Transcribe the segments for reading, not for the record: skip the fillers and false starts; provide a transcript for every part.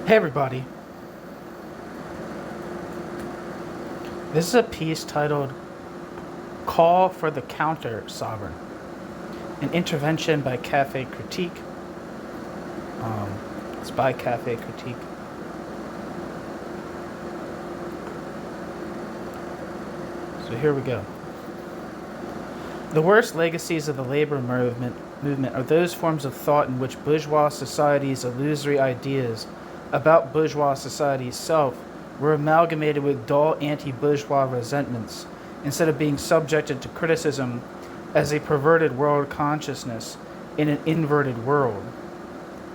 Hey everybody, this is a piece titled Call for the Counter Sovereign, an intervention by Café Critique. It's by Café Critique. So here we go. The worst legacies of the labor movement are those forms of thought in which bourgeois society's illusory ideas about bourgeois society itself were amalgamated with dull anti-bourgeois resentments, instead of being subjected to criticism as a perverted world consciousness in an inverted world.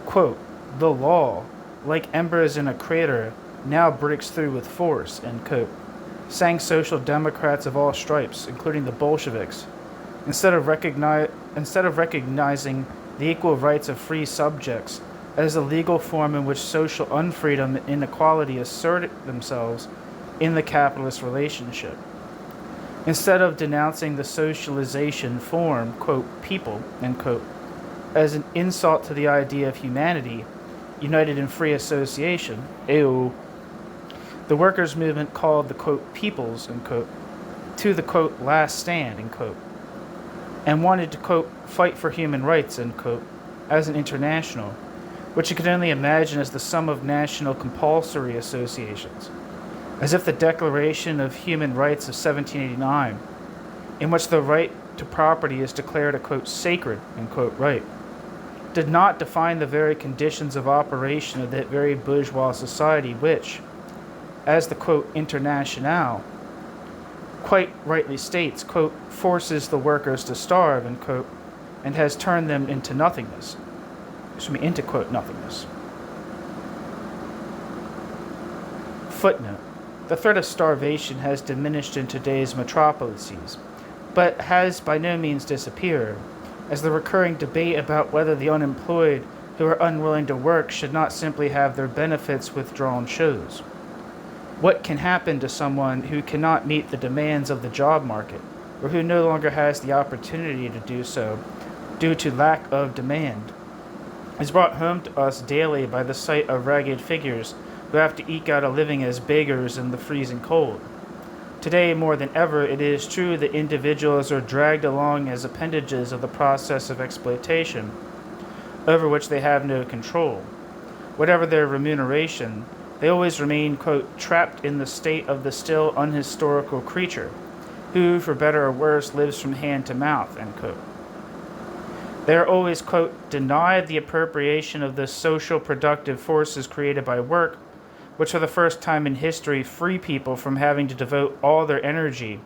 Quote, the law, like embers in a crater, now breaks through with force, end quote, sang social democrats of all stripes, including the Bolsheviks, instead of recognizing the equal rights of free subjects as a legal form in which social unfreedom and inequality asserted themselves in the capitalist relationship. Instead of denouncing the socialization form, quote, people, end quote, as an insult to the idea of humanity united in free association, ew, the workers' movement called the, quote, peoples, end quote, to the, quote, last stand, end quote, and wanted to, quote, fight for human rights, end quote, as an international, which you could only imagine as the sum of national compulsory associations, as if the Declaration of Human Rights of 1789, in which the right to property is declared a, quote, sacred, end quote, right, did not define the very conditions of operation of that very bourgeois society which, as the, quote, Internationale quite rightly states, quote, forces the workers to starve, end quote, and has turned them into nothingness. Into, quote, nothingness. Footnote. The threat of starvation has diminished in today's metropolises, but has by no means disappeared, as the recurring debate about whether the unemployed who are unwilling to work should not simply have their benefits withdrawn shows. What can happen to someone who cannot meet the demands of the job market, or who no longer has the opportunity to do so due to lack of demand, is brought home to us daily by the sight of ragged figures who have to eke out a living as beggars in the freezing cold. Today, more than ever, it is true that individuals are dragged along as appendages of the process of exploitation, over which they have no control. Whatever their remuneration, they always remain, quote, trapped in the state of the still unhistorical creature, who, for better or worse, lives from hand to mouth, end quote. They are always, quote, denied the appropriation of the social productive forces created by work, which for the first time in history free people from having to devote all their energy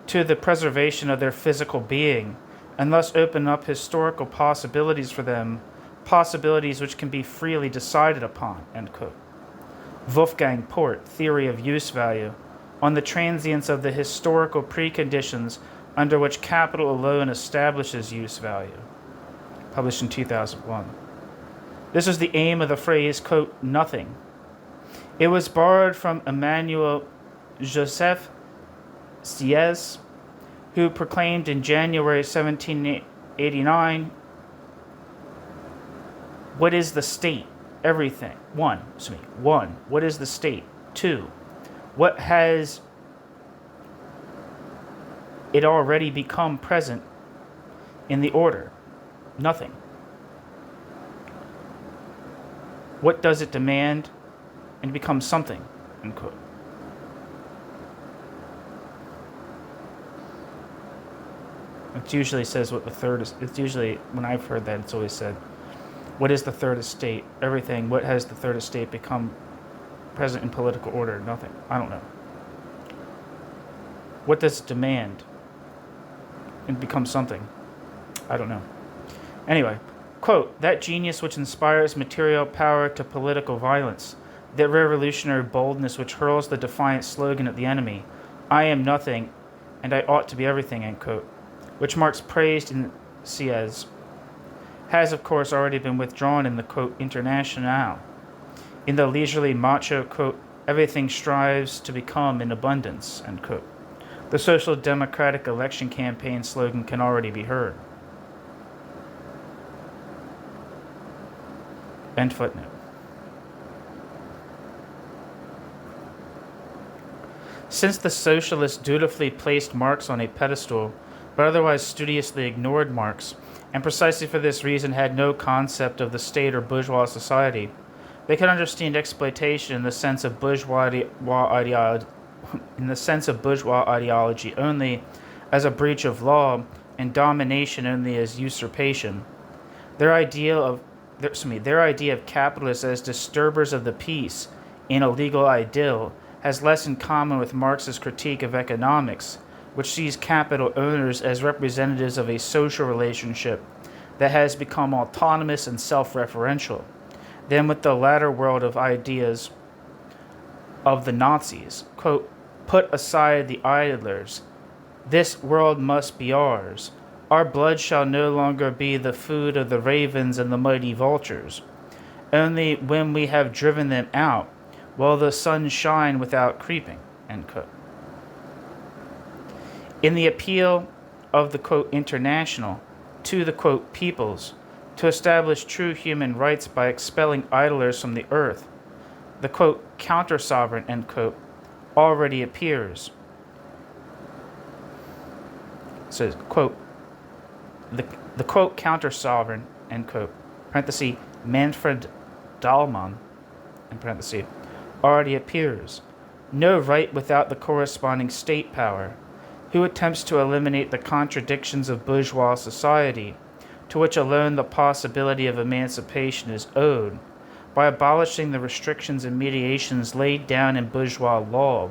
to the preservation of their physical being, and thus open up historical possibilities for them, possibilities which can be freely decided upon, end quote. Wolfgang Port, Theory of Use Value, on the transience of the historical preconditions under which capital alone establishes use value, published in 2001. This was the aim of the phrase, quote, nothing. It was borrowed from Emmanuel Joseph Sieyès, who proclaimed in January 1789, what is the state? Everything. One, what is the state? Two, what has it already become present in the order? Nothing. What does it demand and become something? End quote. It usually says what the third is. It's usually, when I've heard that, it's always said, what is the third estate? Everything. What has the third estate become present in political order? Nothing. I don't know. What does it demand and become something? I don't know. Anyway, quote, that genius which inspires material power to political violence, that revolutionary boldness which hurls the defiant slogan at the enemy, I am nothing and I ought to be everything, end quote, which Marx praised in Sieyès, has of course already been withdrawn in the, quote, Internationale. In the leisurely macho, quote, everything strives to become in abundance, end quote. The Social Democratic election campaign slogan can already be heard. End footnote. Since the socialists dutifully placed Marx on a pedestal, but otherwise studiously ignored Marx, and precisely for this reason had no concept of the state or bourgeois society, they could understand exploitation in the sense of bourgeois ideology only as a breach of law, and domination only as usurpation. Their idea of capitalists as disturbers of the peace in a legal idyll has less in common with Marx's critique of economics, which sees capital owners as representatives of a social relationship that has become autonomous and self-referential, than with the latter world of ideas of the Nazis. Quote, "Put aside the idlers. This world must be ours. Our blood shall no longer be the food of the ravens and the mighty vultures. Only when we have driven them out will the sun shine without creeping." End quote. In the appeal of the, quote, international to the, quote, peoples to establish true human rights by expelling idlers from the earth, the, quote, counter-sovereign, end quote, already appears. It says, quote, the quote, counter-sovereign, end quote, parenthesis, Manfred Dahlmann, in parenthesis, already appears. No right without the corresponding state power. Who attempts to eliminate the contradictions of bourgeois society, to which alone the possibility of emancipation is owed, by abolishing the restrictions and mediations laid down in bourgeois law,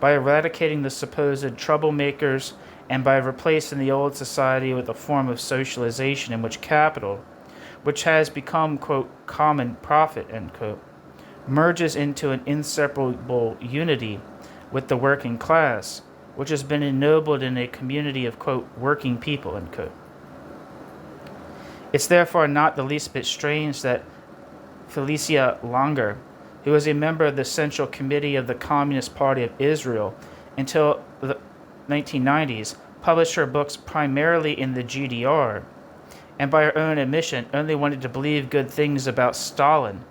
by eradicating the supposed troublemakers, and by replacing the old society with a form of socialization in which capital, which has become, quote, common profit, end quote, merges into an inseparable unity with the working class, which has been ennobled in a community of, quote, working people, end quote. It's therefore not the least bit strange that Felicia Langer, who was a member of the Central Committee of the Communist Party of Israel until the 1990s, published her books primarily in the GDR, and by her own admission only wanted to believe good things about Stalin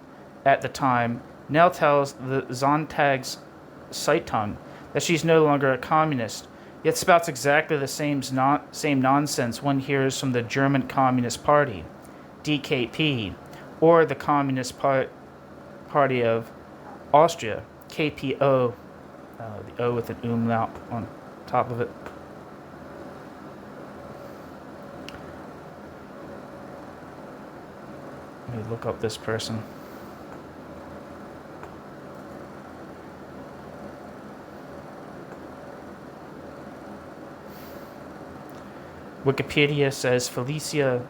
at the time, now tells the Sonntagszeitung that she's no longer a communist, yet spouts exactly the same nonsense one hears from the German Communist Party, DKP, or the Communist Party of Austria, KPO, the O with an umlaut on top of it. Let me look up this person. Wikipedia says Felicia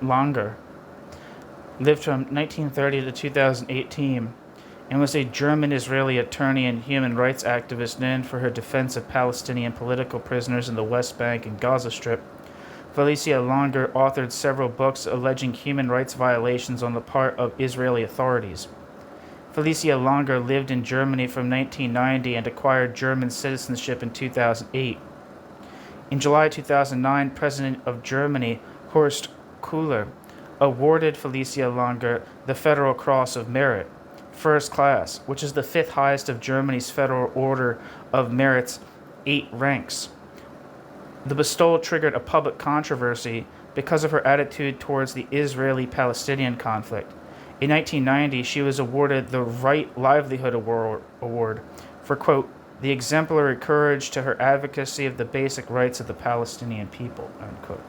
Langer lived from 1930 to 2018 and was a German-Israeli attorney and human rights activist known for her defense of Palestinian political prisoners in the West Bank and Gaza Strip. Felicia Langer authored several books alleging human rights violations on the part of Israeli authorities. Felicia Langer lived in Germany from 1990 and acquired German citizenship in 2008. In July 2009, President of Germany, Horst Köhler, awarded Felicia Langer the Federal Cross of Merit, First Class, which is the fifth highest of Germany's Federal Order of Merit's 8 ranks. The bestowal triggered a public controversy because of her attitude towards the Israeli-Palestinian conflict. In 1990, she was awarded the Right Livelihood Award for, quote, the exemplary courage to her advocacy of the basic rights of the Palestinian people, unquote.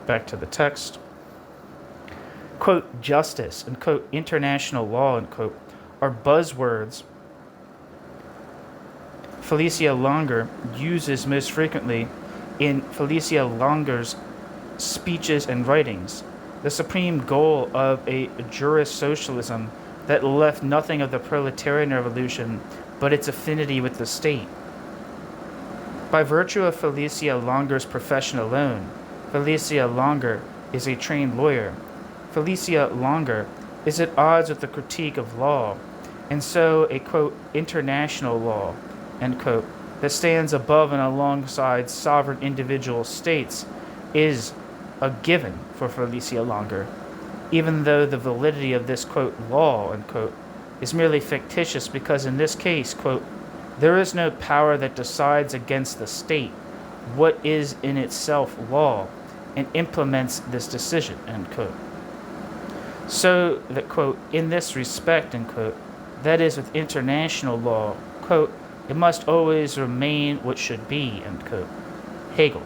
Back to the text. Quote, justice and, quote, international law, unquote, are buzzwords Felicia Langer uses most frequently in Felicia Langer's speeches and writings. The supreme goal of a jurist socialism that left nothing of the proletarian revolution but its affinity with the state. By virtue of Felicia Langer's profession alone, Felicia Langer is a trained lawyer. Felicia Langer is at odds with the critique of law, and so a, quote, international law, end quote, that stands above and alongside sovereign individual states is a given for Felicia Langer, even though the validity of this, quote, law, unquote, is merely fictitious because in this case, quote, there is no power that decides against the state what is in itself law and implements this decision, end quote. So that, quote, in this respect, end quote, that is with international law, quote, it must always remain what should be, end quote. Hegel.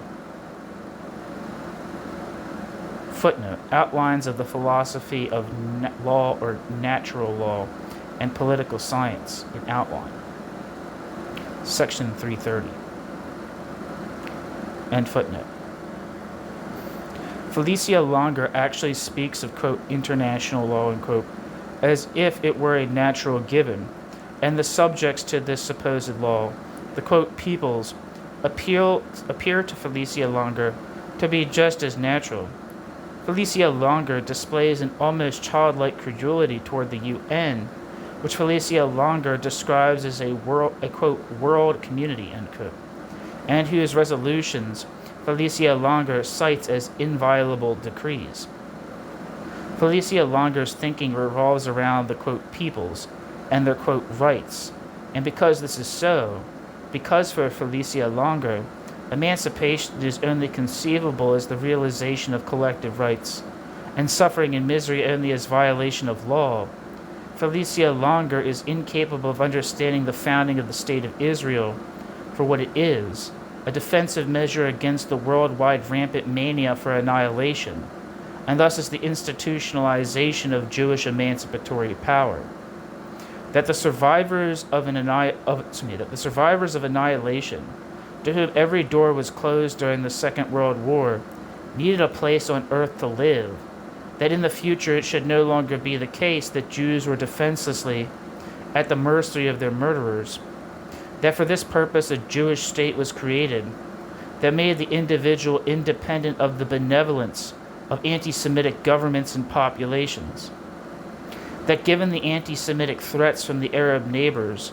Footnote. Outlines of the philosophy of law or natural law and political science in outline. Section 330. End footnote. Felicia Longer actually speaks of, quote, international law, end quote, as if it were a natural given, and the subjects to this supposed law, the, quote, peoples, appear to Felicia Longer to be just as natural. Felicia Longer displays an almost childlike credulity toward the UN, which Felicia Longer describes as a quote, world community, end quote, and whose resolutions Felicia Longer cites as inviolable decrees. Felicia Longer's thinking revolves around the, quote, peoples and their, quote, rights, and because this is so, because for Felicia Longer, emancipation is only conceivable as the realization of collective rights, and suffering and misery only as violation of law, Felicia Longer is incapable of understanding the founding of the State of Israel for what it is, a defensive measure against the worldwide rampant mania for annihilation, and thus as the institutionalization of Jewish emancipatory power. That the survivors of annihilation, to whom every door was closed during the Second World War, needed a place on earth to live, that in the future it should no longer be the case that Jews were defenselessly at the mercy of their murderers, that for this purpose a Jewish state was created, that made the individual independent of the benevolence of anti-Semitic governments and populations, that given the anti-Semitic threats from the Arab neighbors,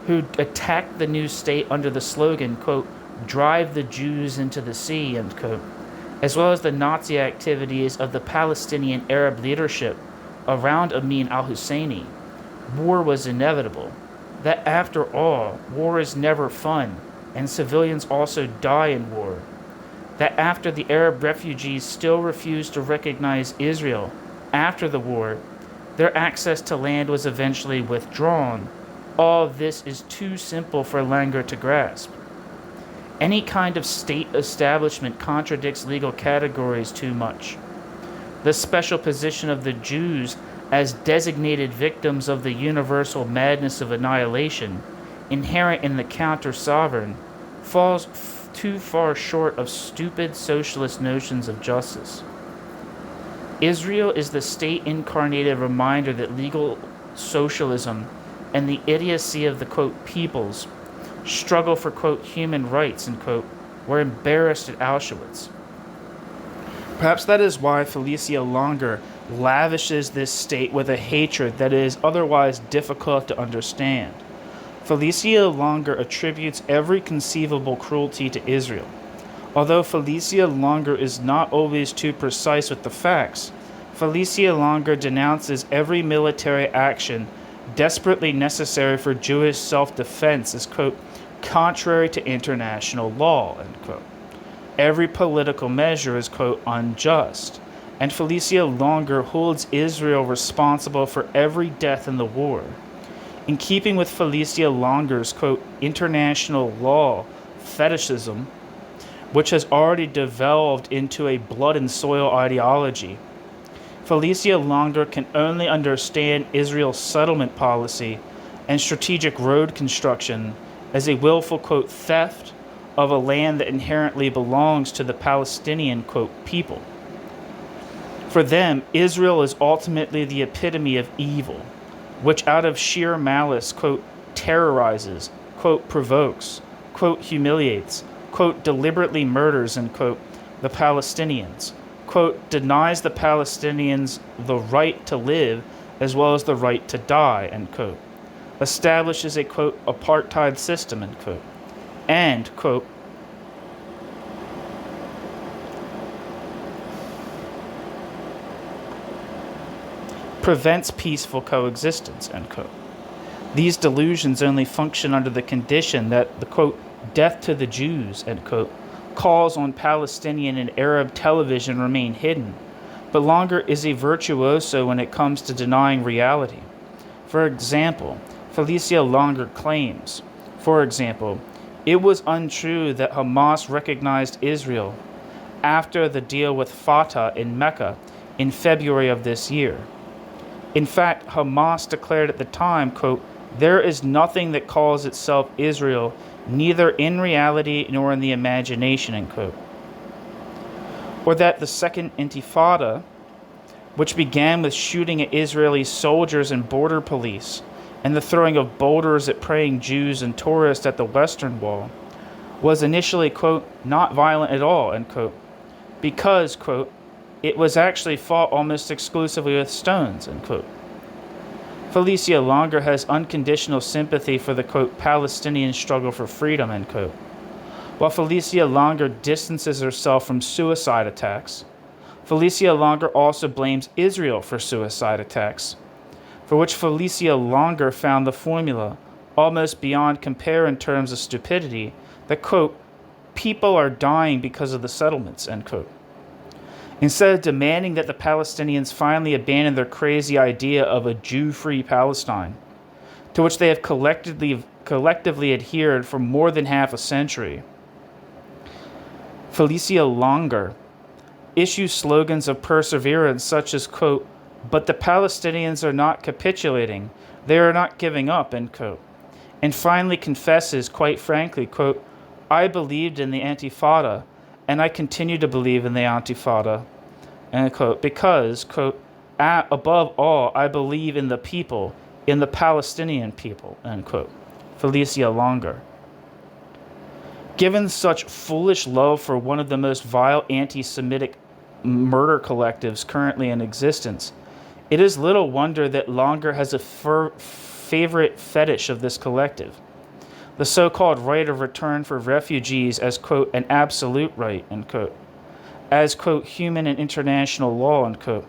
who attacked the new state under the slogan, quote, drive the Jews into the sea, end quote, as well as the Nazi activities of the Palestinian Arab leadership around Amin al-Husseini, war was inevitable. That after all, war is never fun, and civilians also die in war. That after the Arab refugees still refused to recognize Israel after the war, their access to land was eventually withdrawn. All of this is too simple for Langer to grasp. Any kind of state establishment contradicts legal categories too much. The special position of the Jews as designated victims of the universal madness of annihilation, inherent in the counter-sovereign, falls too far short of stupid socialist notions of justice. Israel is the state-incarnated reminder that legal socialism and the idiocy of the, quote, peoples struggle for, quote, human rights, end quote, were embarrassed at Auschwitz. Perhaps that is why Felicia Longer lavishes this state with a hatred that is otherwise difficult to understand. Felicia Longer attributes every conceivable cruelty to Israel. Although Felicia Longer is not always too precise with the facts, Felicia Longer denounces every military action desperately necessary for Jewish self-defense as, quote, contrary to international law, end quote. Every political measure is, quote, unjust, and Felicia Longer holds Israel responsible for every death in the war. In keeping with Felicia Longer's, quote, international law fetishism, which has already developed into a blood and soil ideology, Felicia Longer can only understand Israel's settlement policy and strategic road construction as a willful, quote, theft of a land that inherently belongs to the Palestinian, quote, people. For them, Israel is ultimately the epitome of evil, which out of sheer malice, quote, terrorizes, quote, provokes, quote, humiliates, quote, deliberately murders, end quote, the Palestinians, quote, denies the Palestinians the right to live as well as the right to die, end quote, establishes a, quote, apartheid system, end quote, and, quote, prevents peaceful coexistence, end quote. These delusions only function under the condition that the, quote, death to the Jews, end quote, calls on Palestinian and Arab television remain hidden, but Longer is a virtuoso when it comes to denying reality. For example, Felicia Longer claims, for example, it was untrue that Hamas recognized Israel after the deal with Fatah in Mecca in February of this year. In fact, Hamas declared at the time, quote, there is nothing that calls itself Israel, neither in reality nor in the imagination, end quote. Or that the Second Intifada, which began with shooting at Israeli soldiers and border police, and the throwing of boulders at praying Jews and tourists at the Western Wall, was initially, quote, not violent at all, end quote, because, quote, it was actually fought almost exclusively with stones, end quote. Felicia Longer has unconditional sympathy for the, quote, Palestinian struggle for freedom, end quote. While Felicia Longer distances herself from suicide attacks, Felicia Longer also blames Israel for suicide attacks, for which Felicia Longer found the formula, almost beyond compare in terms of stupidity, that, quote, people are dying because of the settlements, end quote. Instead of demanding that the Palestinians finally abandon their crazy idea of a Jew-free Palestine, to which they have collectively adhered for more than half a century, Felicia Longer issues slogans of perseverance such as, quote, but the Palestinians are not capitulating, they are not giving up, end quote, and finally confesses, quite frankly, quote, I believed in the Intifada, and I continue to believe in the Intifada, end quote, because, quote, above all, I believe in the people, in the Palestinian people, end quote. Felicia Longer. Given such foolish love for one of the most vile anti-Semitic murder collectives currently in existence, it is little wonder that Longer has a favorite fetish of this collective, the so-called right of return for refugees as, quote, an absolute right, end quote, as, quote, human and international law, end quote,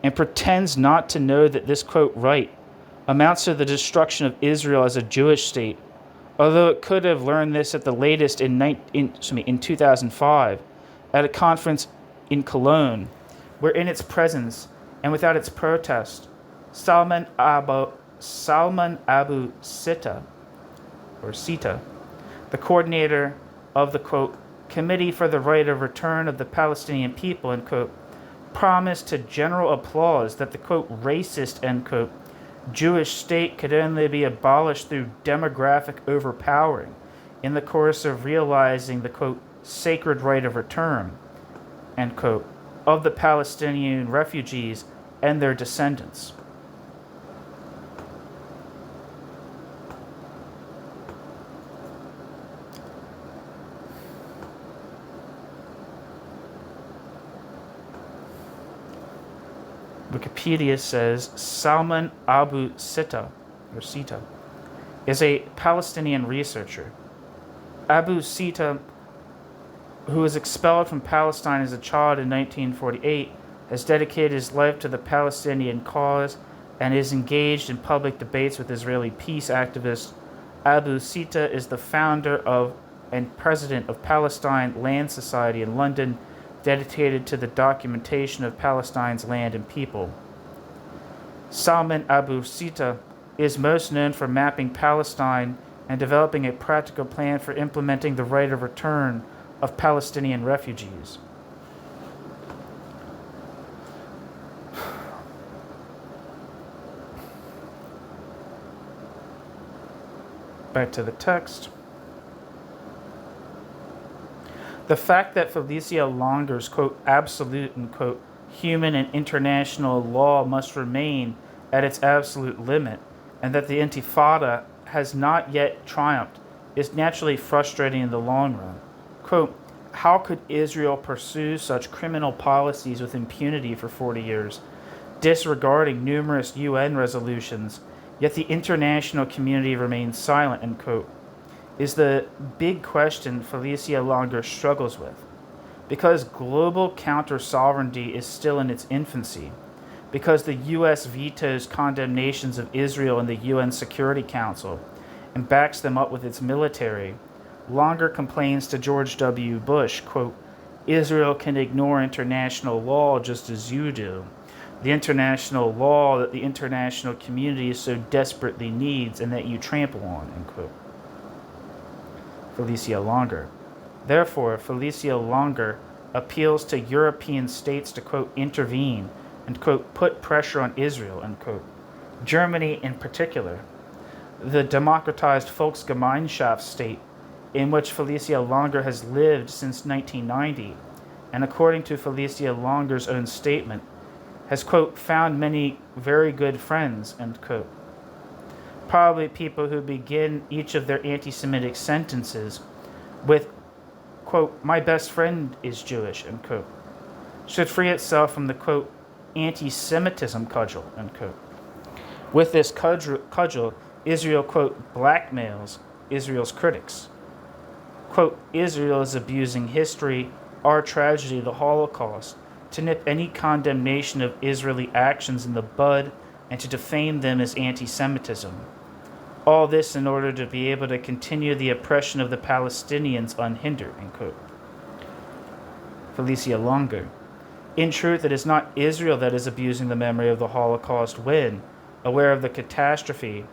and pretends not to know that this, quote, right amounts to the destruction of Israel as a Jewish state, although it could have learned this at the latest in 2005 at a conference in Cologne, where in its presence and without its protest, Salman Abu Sita, the coordinator of the, quote, Committee for the Right of Return of the Palestinian People, end quote, promised to general applause that the, quote, racist, end quote, Jewish state could only be abolished through demographic overpowering in the course of realizing the, quote, sacred right of return, end quote, of the Palestinian refugees and their descendants. Wikipedia says Salman Abu Sita, is a Palestinian researcher. Abu Sita, who was expelled from Palestine as a child in 1948, has dedicated his life to the Palestinian cause and is engaged in public debates with Israeli peace activists. Abu Sita is the founder of and president of Palestine Land Society in London, dedicated to the documentation of Palestine's land and people. Salman Abu Sita is most known for mapping Palestine and developing a practical plan for implementing the right of return of Palestinian refugees. Back to the text. The fact that Felicia Longer's, quote, absolute and, quote, human and international law must remain at its absolute limit, and that the Intifada has not yet triumphed, is naturally frustrating in the long run. Quote, how could Israel pursue such criminal policies with impunity for 40 years, disregarding numerous UN resolutions, yet the international community remains silent, end quote, is the big question Felicia Longer struggles with. Because global counter-sovereignty is still in its infancy, because the U.S. vetoes condemnations of Israel in the UN Security Council and backs them up with its military, Longer complains to George W. Bush, quote, Israel can ignore international law just as you do. The international law that the international community so desperately needs and that you trample on, end quote. Felicia Longer. Therefore, Felicia Longer appeals to European states to, quote, intervene and, quote, put pressure on Israel, end quote. Germany in particular. The democratized Volksgemeinschaft state in which Felicia Longer has lived since 1990, and according to Felicia Longer's own statement, has, quote, found many very good friends, end quote. Probably people who begin each of their anti-Semitic sentences with, quote, my best friend is Jewish, end quote, should free itself from the, quote, anti-Semitism cudgel, end quote. With this cudgel, Israel, quote, blackmails Israel's critics. Quote, Israel is abusing history, our tragedy, the Holocaust, to nip any condemnation of Israeli actions in the bud and to defame them as anti-Semitism. All this in order to be able to continue the oppression of the Palestinians unhindered, end quote. Felicia Longer. In truth, it is not Israel that is abusing the memory of the Holocaust when, aware of the catastrophe,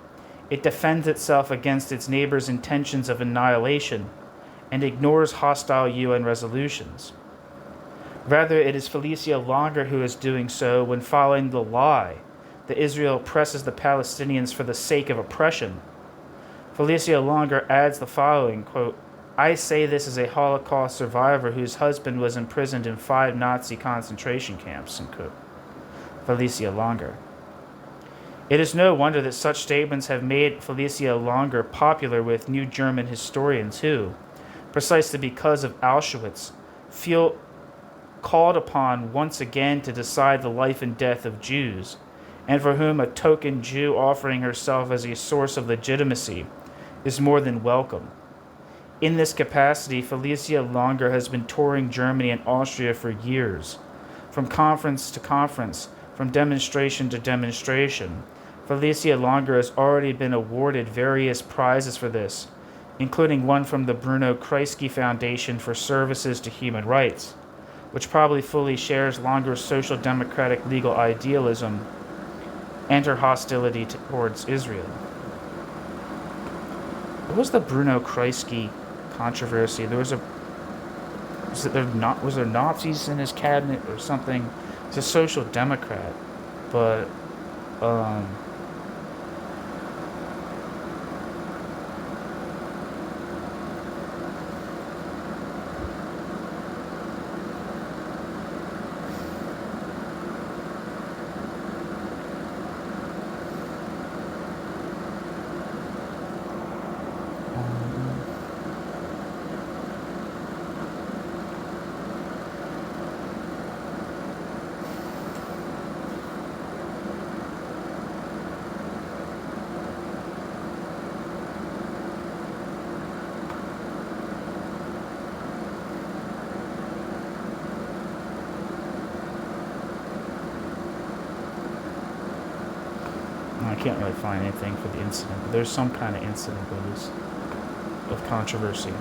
it defends itself against its neighbors' intentions of annihilation and ignores hostile UN resolutions. Rather, it is Felicia Longer who is doing so when following the lie that Israel oppresses the Palestinians for the sake of oppression. Felicia Longer adds the following, quote, I say this as a Holocaust survivor whose husband was imprisoned in 5 Nazi concentration camps, end quote. Felicia Longer. It is no wonder that such statements have made Felicia Longer popular with New German historians who, precisely because of Auschwitz, feel called upon once again to decide the life and death of Jews, and for whom a token Jew offering herself as a source of legitimacy is more than welcome. In this capacity, Felicia Longer has been touring Germany and Austria for years. From conference to conference, from demonstration to demonstration, Felicia Longer has already been awarded various prizes for this, including one from the Bruno Kreisky Foundation for Services to Human Rights, which probably fully shares Longer's social democratic legal idealism and her hostility towards Israel. What was the Bruno Kreisky controversy? Was there Nazis in his cabinet or something? He's a social democrat, but I can't really find anything for the incident, but there's some kind of incident of controversy.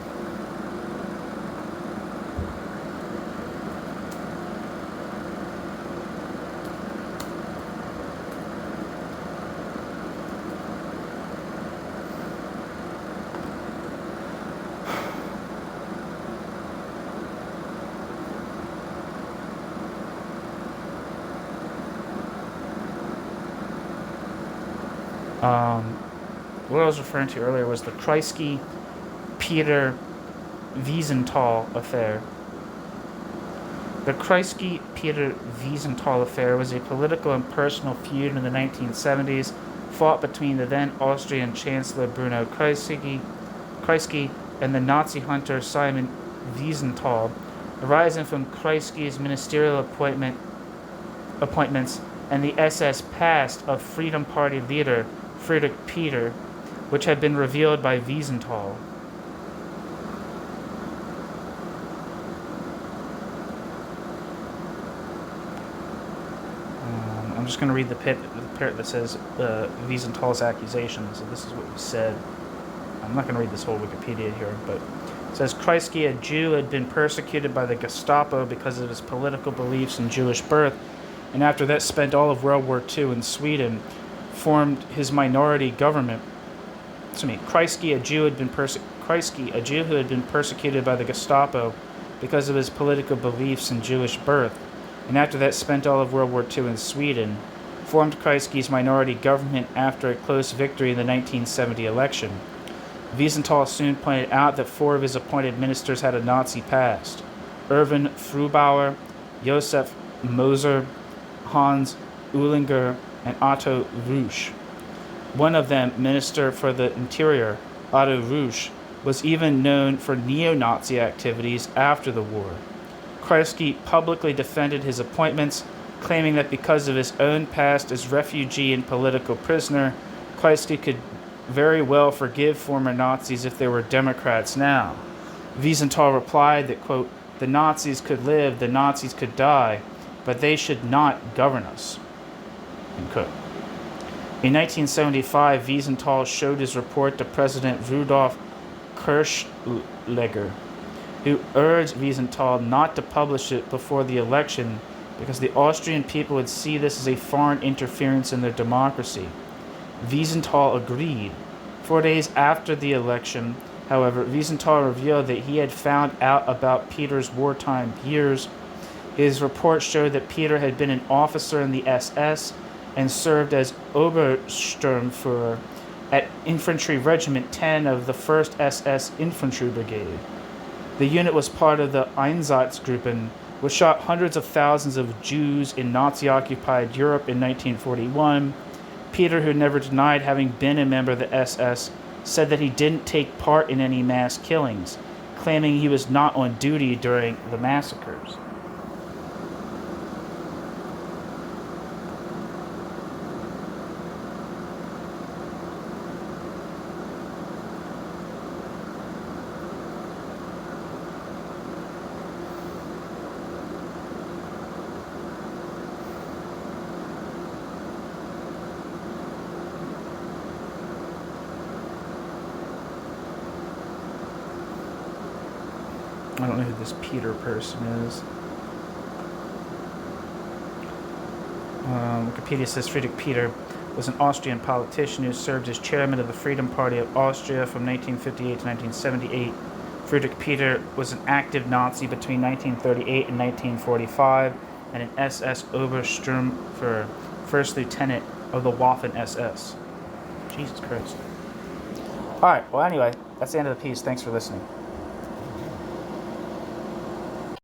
What I was referring to earlier was the Kreisky-Peter Wiesenthal affair. The Kreisky-Peter Wiesenthal affair was a political and personal feud in the 1970s fought between the then Austrian Chancellor Bruno Kreisky and the Nazi hunter Simon Wiesenthal, arising from Kreisky's ministerial appointments and the SS past of Freedom Party leader Friedrich Peter, which had been revealed by Wiesenthal. I'm just going to read the part that says Wiesenthal's accusations. And this is what he said. I'm not going to read this whole Wikipedia here, but it says Kreisky, a Jew, had been persecuted by the Gestapo because of his political beliefs and Jewish birth, and after that spent all of World War II in Sweden, formed his minority government. Kreisky, a Jew, who had been persecuted by the Gestapo because of his political beliefs and Jewish birth, and after that spent all of World War II in Sweden, formed Kreisky's minority government after a close victory in the 1970 election. Wiesenthal soon pointed out that 4 of his appointed ministers had a Nazi past: Erwin Frubauer, Josef Moser, Hans Uhlinger, and Otto Rausch. One of them, Minister for the Interior, Otto Rausch, was even known for neo-Nazi activities after the war. Kreisky publicly defended his appointments, claiming that because of his own past as refugee and political prisoner, Kreisky could very well forgive former Nazis if they were Democrats now. Wiesenthal replied that, quote, "The Nazis could live, the Nazis could die, but they should not govern us." End quote. In 1975, Wiesenthal showed his report to President Rudolf Kirchlegger, who urged Wiesenthal not to publish it before the election because the Austrian people would see this as a foreign interference in their democracy. Wiesenthal agreed. 4 days after the election, however, Wiesenthal revealed that he had found out about Peter's wartime years. His report showed that Peter had been an officer in the SS and served as Obersturmführer at Infantry Regiment 10 of the 1st SS Infantry Brigade. The unit was part of the Einsatzgruppen, which shot hundreds of thousands of Jews in Nazi-occupied Europe in 1941. Peter, who never denied having been a member of the SS, said that he didn't take part in any mass killings, claiming he was not on duty during the massacres. I don't know who this Peter person is. Wikipedia says Friedrich Peter was an Austrian politician who served as chairman of the Freedom Party of Austria from 1958 to 1978. Friedrich Peter was an active Nazi between 1938 and 1945 and an SS Obersturmführer, first lieutenant of the Waffen-SS. Jesus Christ. Alright, well anyway, that's the end of the piece. Thanks for listening.